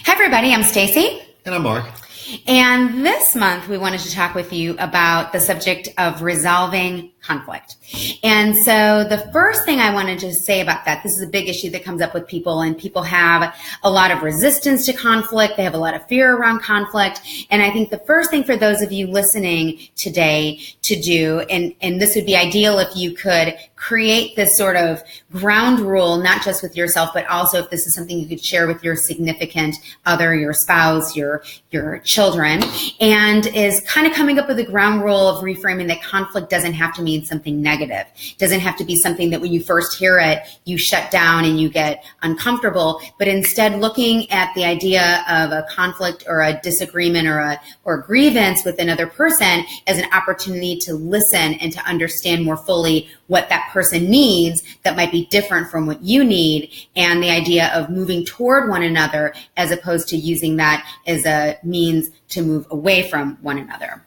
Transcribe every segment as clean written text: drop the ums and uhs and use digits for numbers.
Hi, everybody. I'm Stacy. And I'm Mark. And this month, we wanted to talk with you about the subject of resolving conflict. And so the first thing I wanted to say about that, this is a big issue that comes up with people, and people have a lot of resistance to conflict. They have a lot of fear around conflict. And I think the first thing for those of you listening today to do, and this would be ideal if you could create this sort of ground rule, not just with yourself, but also if this is something you could share with your significant other, your spouse, your children, and is kind of coming up with a ground rule of reframing that conflict doesn't have to mean something negative. It doesn't have to be something that when you first hear it, you shut down and you get uncomfortable, but instead looking at the idea of a conflict or a disagreement or grievance with another person as an opportunity to listen and to understand more fully what that person needs that might be different from what you need, and the idea of moving toward one another as opposed to using that as a means to move away from one another.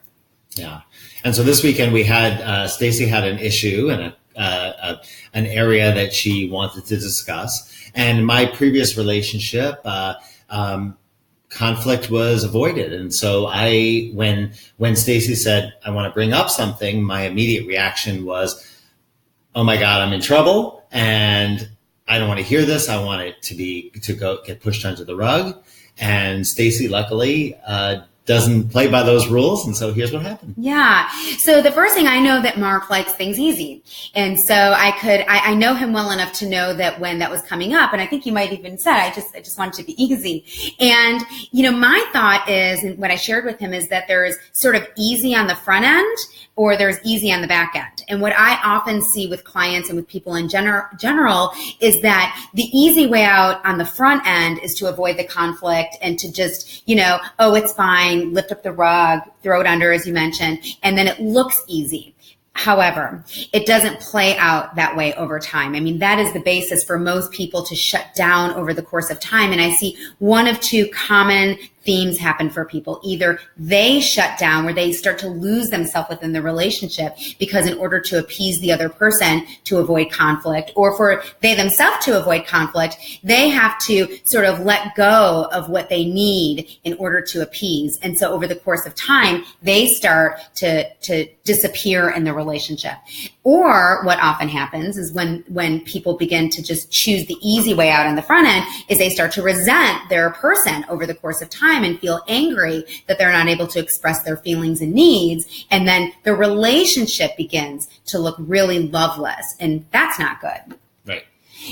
Yeah. And so this weekend we had, Stacy had an issue and an area that she wanted to discuss. And my previous relationship, conflict was avoided. And so when Stacy said, I want to bring up something, my immediate reaction was, oh my God, I'm in trouble and I don't want to hear this. I want it to go get pushed under the rug. And Stacy, luckily, doesn't play by those rules. And so here's what happened. Yeah. So the first thing, I know that Mark likes things easy. And so I know him well enough to know that when that was coming up, and I think you might even said, I just want it to be easy. And, my thought is, and what I shared with him is that there's sort of easy on the front end or there's easy on the back end. And what I often see with clients and with people in general is that the easy way out on the front end is to avoid the conflict and to just, oh, it's fine, lift up the rug, throw it under, as you mentioned, and then it looks easy. However, it doesn't play out that way over time. I mean, that is the basis for most people to shut down over the course of time. And I see one of two common themes happen for people. Either they shut down, where they start to lose themselves within the relationship because in order to appease the other person to avoid conflict, or for they themselves to avoid conflict, they have to sort of let go of what they need in order to appease. And so over the course of time, they start to disappear in the relationship. Or what often happens is when people begin to just choose the easy way out on the front end, is they start to resent their person over the course of time and feel angry that they're not able to express their feelings and needs. And then the relationship begins to look really loveless. And that's not good. Right.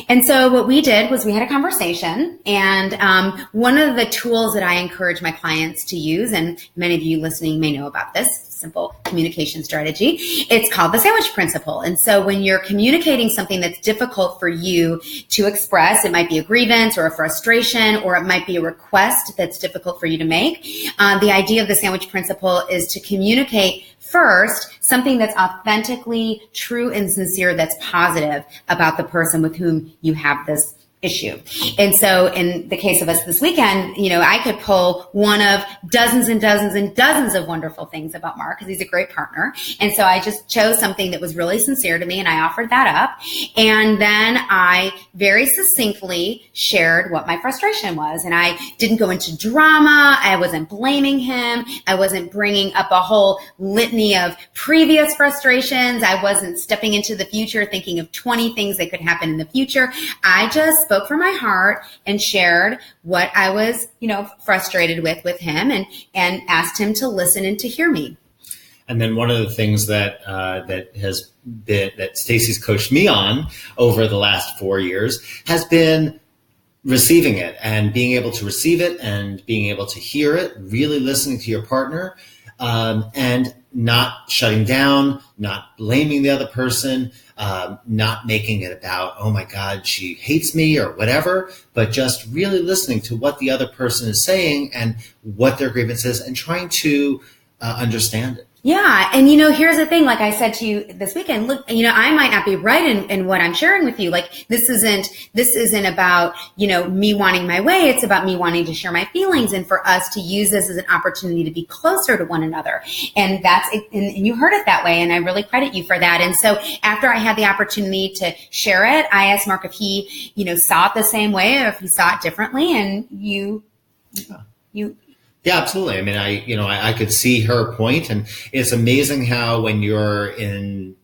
And so what we did was we had a conversation, and one of the tools that I encourage my clients to use, and many of you listening may know about this, simple communication strategy, it's called the sandwich principle. And so when you're communicating something that's difficult for you to express, it might be a grievance or a frustration, or it might be a request that's difficult for you to make. The idea of the sandwich principle is to communicate first something that's authentically true and sincere, that's positive about the person with whom you have this issue. And so in the case of us this weekend, I could pull one of dozens and dozens and dozens of wonderful things about Mark, because he's a great partner. And so I just chose something that was really sincere to me, and I offered that up. And then I very succinctly shared what my frustration was. And I didn't go into drama. I wasn't blaming him. I wasn't bringing up a whole litany of previous frustrations. I wasn't stepping into the future thinking of 20 things that could happen in the future. I just spoke from my heart and shared what I was, frustrated with him, and asked him to listen and to hear me. And then one of the things that Stacy's coached me on over the last 4 years has been receiving it, and being able to receive it and being able to hear it, really listening to your partner, and not shutting down, not blaming the other person, not making it about, oh my God, she hates me or whatever, but just really listening to what the other person is saying and what their grievance is, and trying to understand it. Yeah. And, here's the thing, like I said to you this weekend, look, I might not be right in what I'm sharing with you. Like, this isn't about, me wanting my way. It's about me wanting to share my feelings, and for us to use this as an opportunity to be closer to one another. And and you heard it that way. And I really credit you for that. And so after I had the opportunity to share it, I asked Mark if he, saw it the same way or if he saw it differently. And you You Yeah, absolutely. I mean, I could see her point, and it's amazing how when you're going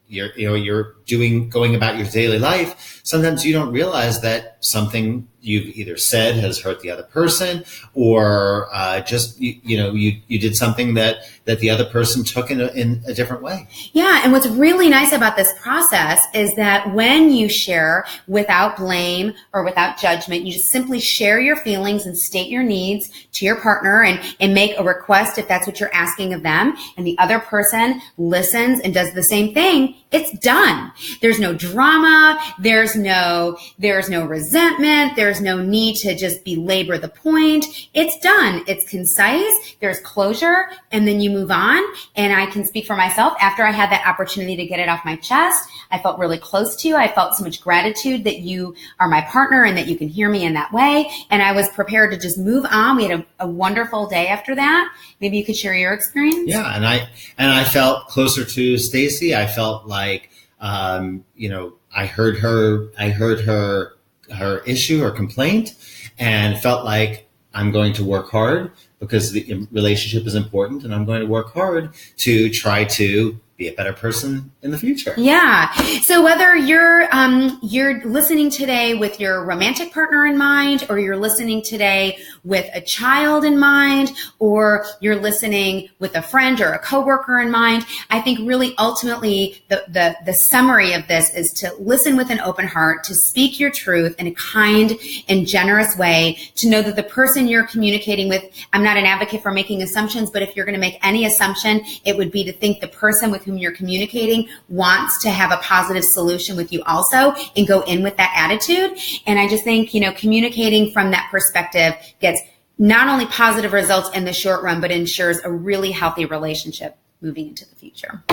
about your daily life, sometimes you don't realize that something you've either said has hurt the other person, or you did something that the other person took in a different way. Yeah, and what's really nice about this process is that when you share without blame or without judgment, you just simply share your feelings and state your needs to your partner and make a request if that's what you're asking of them, and the other person listens and does the same thing. It's done. There's no drama. There's no resentment. There's no need to just belabor the point. It's done. It's concise. There's closure, and then you move on. And I can speak for myself. After I had that opportunity to get it off my chest, I felt really close to you. I felt so much gratitude that you are my partner and that you can hear me in that way. And I was prepared to just move on. We had a wonderful day after that. Maybe you could share your experience. Yeah, and I felt closer to Stacy. I felt like I heard her issue or complaint, and felt like I'm going to work hard because the relationship is important, and I'm going to work hard to try to be a better person in the future. Yeah. So whether you're listening today with your romantic partner in mind, or you're listening today with a child in mind, or you're listening with a friend or a coworker in mind, I think really ultimately the summary of this is to listen with an open heart, to speak your truth in a kind and generous way, to know that the person you're communicating with, I'm not an advocate for making assumptions, but if you're going to make any assumption, it would be to think the person with whom you're communicating wants to have a positive solution with you also, and go in with that attitude. And I just think, communicating from that perspective gets not only positive results in the short run, but ensures a really healthy relationship moving into the future.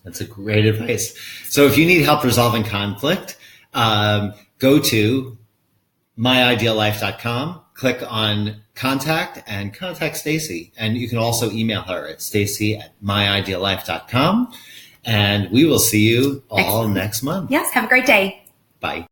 That's a great advice. So if you need help resolving conflict, go to myideallife.com, click on contact, and contact Stacy. And you can also email her at stacy@myideallife.com. And we will see you all next month. Yes. Have a great day. Bye.